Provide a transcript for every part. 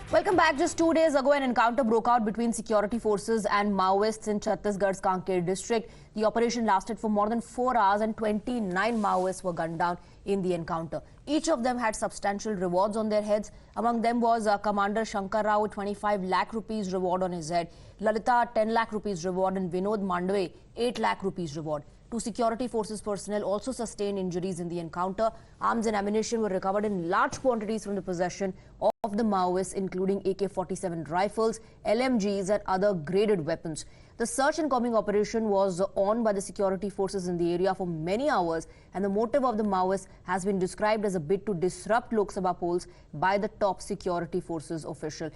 Welcome back. Just 2 days ago, an encounter broke out between security forces and Maoists in Chhattisgarh's Kanker district. The operation lasted for more than 4 hours and 29 Maoists were gunned down in the encounter. Each of them had substantial rewards on their heads. Among them was Commander Shankar Rao with 25 lakh rupees reward on his head, Lalita 10 lakh rupees reward and Vinod Mandwe 8 lakh rupees reward. Two security forces personnel also sustained injuries in the encounter. Arms and ammunition were recovered in large quantities from the possession of the Maoists, including AK-47 rifles, LMGs and other graded weapons. The search and combing operation was on by the security forces in the area for many hours, and the motive of the Maoists has been described as a bid to disrupt Lok Sabha polls by the top security forces official.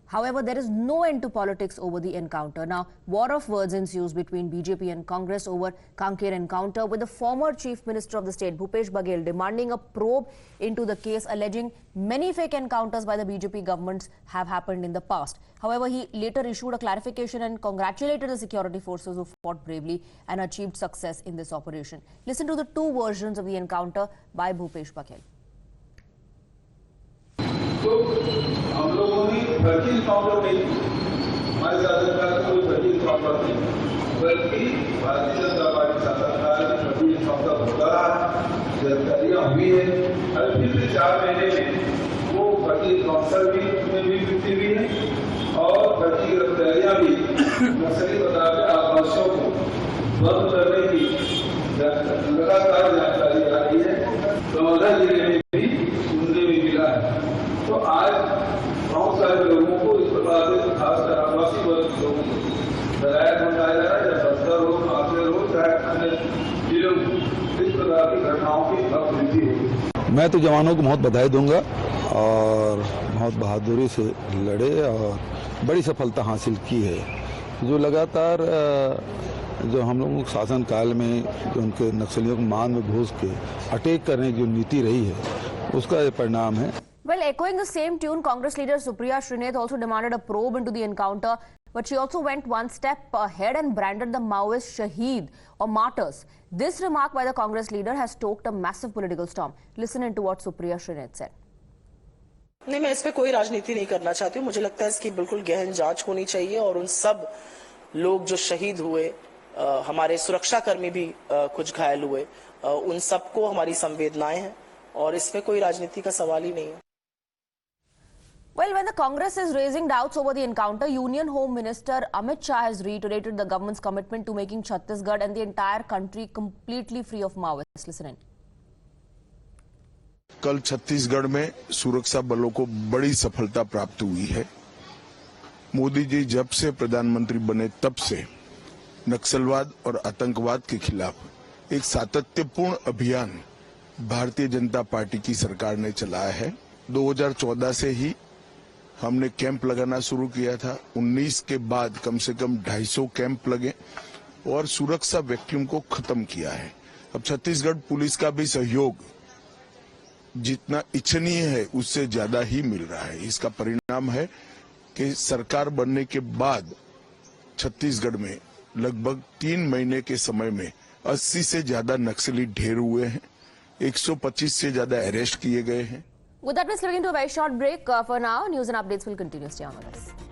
However, there is no end to politics over the encounter. Now, war of words ensues between BJP and Congress over Kanker encounter, with the former Chief Minister of the state, Bhupesh Baghel, demanding a probe into the case, alleging many fake encounters by the BJP governments have happened in the past. However, he later issued a clarification and congratulated the security forces who fought bravely and achieved success in this operation. Listen to the two versions of the encounter by Bhupesh Baghel. तो हम लोगों ने फर्जी encounter नहीं की, हमारे शासन काल में कोई फर्जी इनकाउंटर नहीं, बल्कि भारतीय जनता पार्टी शासन काल में फर्जी इनकाउंटर होता रहा, गिरफ्तारियां हुई है। और पिछले 4 महीने में वो फर्जी इनकाउंटर भी वृद्धि हुई है और फर्जी गिरफ्तारियां भी नक्सली बताकर आवासियों को बंद करने की लगातार जानकारी आ रही है। दमोह जिले में भी सुनने में मिला है। तो आज बहुत सारे लोगों को इस प्रकार से खासकर आवासीय वर्ग के लोगों को डराया धमकाया जा रहा है, या बस्तर हो, कांकेर हो, चाहे अन्य जिलों में इस प्रकार की घटनाओं की अब वृद्धि होगी। मैं तो जवानों को बहुत बधाई दूंगा और बहुत बहादुरी से लड़े और बड़ी सफलता हासिल की है। जो लगातार जो हम लोगों के शासन काल में जो उनके नक्सलियों को मान में घुस के अटैक करने की जो नीति रही है, उसका ये परिणाम है। Well, echoing the same tune, Congress leader Supriya Srinath also demanded a probe into the encounter, but she also went one step ahead and branded the Maoists Shaheed or martyrs. This remark by the Congress leader has stoked a massive political storm. Listen into what Supriya Srinath said. नहीं, मैं इस पे कोई राजनीति नहीं करना चाहती हूँ। मुझे लगता है इसकी बिल्कुल गहन जांच होनी चाहिए और उन सब लोग जो शहीद हुए, हमारे सुरक्षाकर्मी भी कुछ घायल हुए, उन सबको हमारी संवेदनाएं हैं और इसमें कोई राजनीति का सवाल ही नहीं है। Well, when the Congress is raising doubts over the encounter, Union Home Minister Amit Shah has reiterated the government's commitment to making Chhattisgarh and the entire country completely free of Maoists. Listen in. कल छत्तीसगढ़ में सुरक्षा बलों को बड़ी सफलता प्राप्त हुई है। मोदी जी जब से प्रधानमंत्री बने तब से नक्सलवाद और आतंकवाद के खिलाफ एक सातत्यपूर्ण अभियान भारतीय जनता पार्टी की सरकार ने चलाया है। 2014 से ही हमने कैंप लगाना शुरू किया था। 19 के बाद कम से कम 250 कैंप लगे और सुरक्षा वैक्यूम को खत्म किया है। अब छत्तीसगढ़ पुलिस का भी सहयोग जितना इच्छनीय है उससे ज्यादा ही मिल रहा है। इसका परिणाम है कि सरकार बनने के बाद छत्तीसगढ़ में लगभग 3 महीने के समय में 80 से ज्यादा नक्सली ढेर हुए हैं, 125 से ज्यादा अरेस्ट किए गए हैं। With that, we're looking to a very short break. For now, news and updates will continue. Stay on with us.